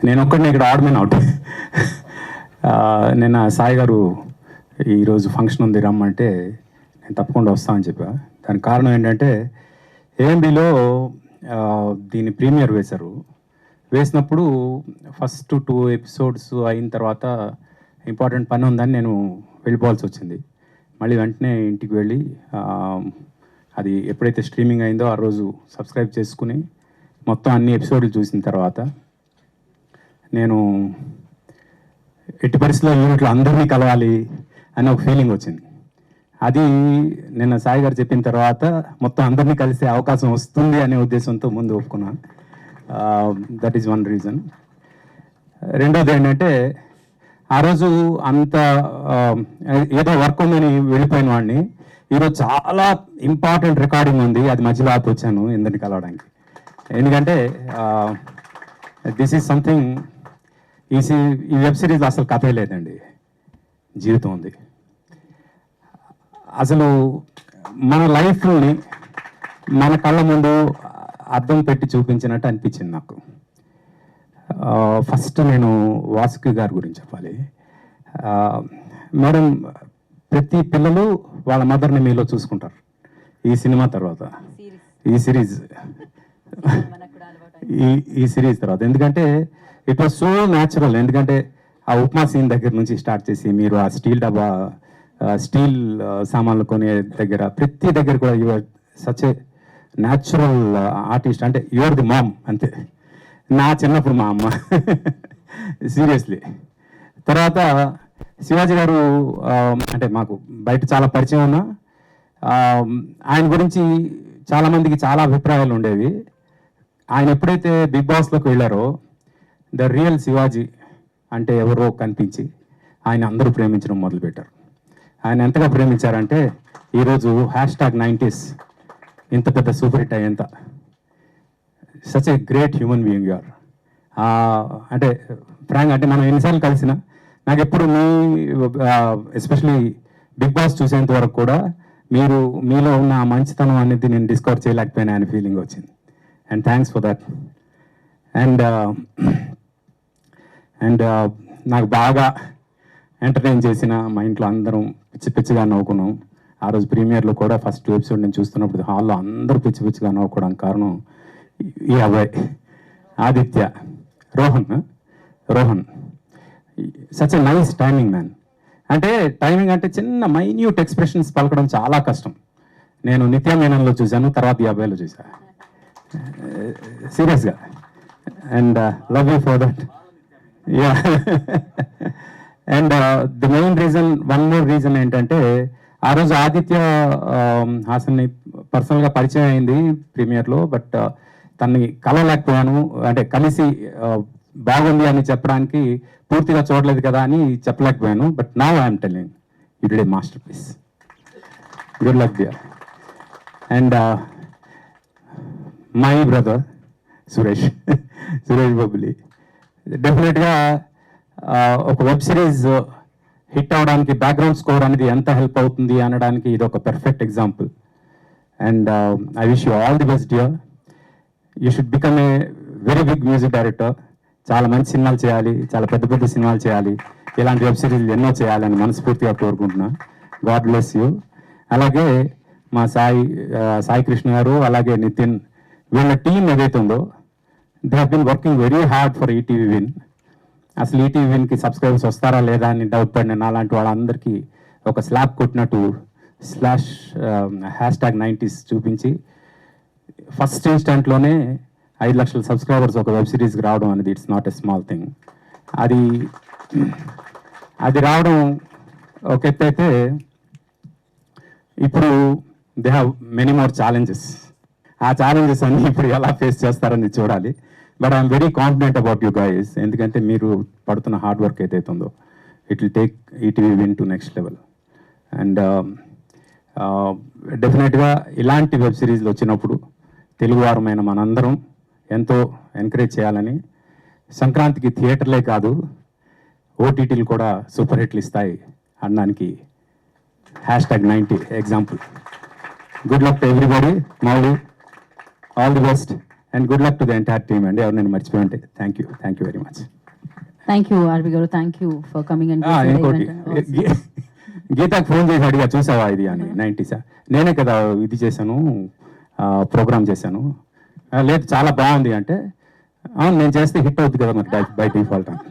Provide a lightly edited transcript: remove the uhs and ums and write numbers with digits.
నేను ఒక్కడిని ఇక్కడ ఆడమని అవుట్. నిన్న సాయి గారు ఈరోజు ఫంక్షన్ ఉంది రమ్మంటే నేను తప్పకుండా వస్తామని చెప్పా. దానికి కారణం ఏంటంటే ఏఎంబిలో దీన్ని ప్రీమియర్ వేశారు. వేసినప్పుడు ఫస్ట్ 2 ఎపిసోడ్స్ అయిన తర్వాత ఇంపార్టెంట్ పని ఉందని నేను వెళ్ళిపోవాల్సి వచ్చింది. మళ్ళీ వెంటనే ఇంటికి వెళ్ళి అది ఎప్పుడైతే స్ట్రీమింగ్ అయిందో ఆ రోజు సబ్స్క్రైబ్ చేసుకుని మొత్తం అన్ని ఎపిసోడ్లు చూసిన తర్వాత నేను ఎట్టి పరిస్థితుల్లో యూనిట్లో అందరినీ కలవాలి అని ఒక ఫీలింగ్ వచ్చింది. అది నిన్న సాయి గారు చెప్పిన తర్వాత మొత్తం అందరినీ కలిసే అవకాశం వస్తుంది అనే ఉద్దేశంతో ముందు ఒప్పుకున్నాను. That is one reason. రెండోది ఏంటంటే ఆ రోజు అంత ఏదో వర్క్ ఉందని వెళ్ళిపోయిన వాడిని ఈరోజు చాలా ఇంపార్టెంట్ రికార్డింగ్ ఉంది, అది మధ్యలో ఆపి వచ్చాను ఇందరిని కలవడానికి. ఎందుకంటే దిస్ ఈజ్ సంథింగ్, ఈ వెబ్ సిరీస్ అసలు కథే లేదండి, జీవితం ఉంది. అసలు మన లైఫ్ని మన కళ్ళ ముందు అద్దం పెట్టి చూపించినట్టు అనిపించింది నాకు. ఫస్ట్ నేను వాసుకి గారి గురించి చెప్పాలి. మేడం, ప్రతి పిల్లలు వాళ్ళ మదర్ని మీలో చూసుకుంటారు ఈ సినిమా తర్వాత, ఈ సిరీస్ తర్వాత. ఎందుకంటే ఇట్ వాజ్ సో న్యాచురల్. ఎందుకంటే ఆ ఉప్మా సీన్ దగ్గర నుంచి స్టార్ట్ చేసి మీరు ఆ స్టీల్ సామాన్లు కొనే దగ్గర ప్రతి దగ్గర కూడా your such a natural artist. అంటే యువర్ ది మామ్ అంతే. నా చిన్నప్పుడు మా అమ్మ సీరియస్లీ. తర్వాత శివాజీ గారు అంటే మాకు బయట చాలా పరిచయం ఉన్నా ఆయన గురించి చాలామందికి చాలా అభిప్రాయాలు ఉండేవి. ఆయన ఎప్పుడైతే బిగ్ బాస్లోకి వెళ్ళారో ద రియల్ శివాజీ అంటే ఎవరో కనిపించి ఆయన అందరూ ప్రేమించడం మొదలుపెట్టారు. ఆయన ఎంతగా ప్రేమించారంటే ఈరోజు #90s ఇంత పెద్ద సూపర్ హిట్ అయ్యేంత such a great human being you are. అంటే ఫ్రాంక్, అంటే మనం ఎన్నిసార్లు కలిసినా నాకు ఎప్పుడు ఎస్పెషలీ బిగ్ బాస్ చూసేంత వరకు కూడా మీలో ఉన్న ఆ మంచితనం అనేది నేను డిస్కవర్ చేయలేకపోయినా అనే ఫీలింగ్ వచ్చింది. And thanks for that. And నాకు బాగా ఎంటర్టైన్ చేసిన మా ఇంట్లో అందరం పిచ్చిగా నవ్వుకున్నాం. ఆ రోజు ప్రీమియర్లో కూడా ఫస్ట్ ఎపిసోడ్ నేను చూస్తున్నప్పుడు హాల్లో అందరూ పిచ్చిగా నవ్వుకోవడానికి కారణం ఈ అబ్బాయి Aditya, Rohan. Such a nice timing man. అంటే టైమింగ్ అంటే చిన్న మైన్యూట్ ఎక్స్ప్రెషన్స్ పలకడం చాలా కష్టం. నేను నిత్య మేనన్లో చూశాను, తర్వాత ఈ అబ్బాయిలో చూశాను సీరియస్గా. And love you for that. Yeah. And the main reason, one more reason ఏంటంటే ఆ రోజు ఆదిత్య హాసన్ని పర్సనల్గా పరిచయం అయింది ప్రీమియర్లో. బట్ తన్ని కలవలేకపోయాను. అంటే కలిసి బాగుంది అని చెప్పడానికి పూర్తిగా చూడలేదు కదా అని చెప్పలేకపోయాను. But now I'm telling you did a masterpiece. Good luck dear. And my brother Suresh Bobbili. డెఫినెట్గా ఒక వెబ్ సిరీస్ హిట్ అవడానికి బ్యాక్గ్రౌండ్ స్కోర్ అనేది ఎంత హెల్ప్ అవుతుంది అనడానికి ఇది ఒక perfect example. And I wish you all the best dear. You should become a very big music director. చాలా మంచి సినిమాలు చేయాలి, చాలా పెద్ద సినిమాలు చేయాలి, ఇలాంటి వెబ్ సిరీస్లు ఎన్నో చేయాలని మనస్ఫూర్తిగా కోరుకుంటున్నా. God bless you. అలాగే మా సాయి కృష్ణ గారు, అలాగే నితిన్, వీళ్ళ టీం ఏదైతే ఉందో they have been working very hard for ETV Win. అసలు ఈటీవీ విన్కి సబ్స్క్రైబర్స్ వస్తారా లేదా అని డౌట్ పడిన అలాంటి వాళ్ళందరికీ ఒక స్లాబ్ కొట్టినట్టు #90s చూపించి ఫస్ట్ ఇన్స్టెంట్లోనే 5 లక్షల సబ్స్క్రైబర్స్ ఒక వెబ్ సిరీస్కి రావడం అనేది it's not a small thing. అది రావడం ఒక ఎత్తు అయితే, ఇప్పుడు they have many more challenges. ఆ ఛాలెంజెస్ అన్నీ ఇప్పుడు ఎలా ఫేస్ చేస్తారని చూడాలి. But I'm very confident about you guys. ఎందుకంటే మీరు పడుతున్న హార్డ్ వర్క్ ఏదైతే ఉందో it will take ETV win to next level. And డెఫినెట్గా ఇలాంటి వెబ్ సిరీస్లు వచ్చినప్పుడు తెలుగువారమైన మనందరం ఎంతో ఎంకరేజ్ చేయాలని, సంక్రాంతికి థియేటర్లే కాదు ఓటీటీలు కూడా సూపర్ హిట్లు ఇస్తాయి అనడానికి #90 example. Good luck to everybody. Mouli, all the best and good luck to the entire team అండి. ఎవరు నేను మర్చిపోయి ఉంటే thank you very much. Thank you RV గారు, thank you for coming and ఇంకోటి గీతాకి ఫోన్ చేసి అడిగా చూసావా ఇది అని 90s నేనే కదా ఇది చేశాను ప్రోగ్రామ్ చేశాను లేదు చాలా బాగుంది అంటే అవును నేను చేస్తే హిట్ అవుతుంది కదా మరి బై డిఫాల్ట్ అని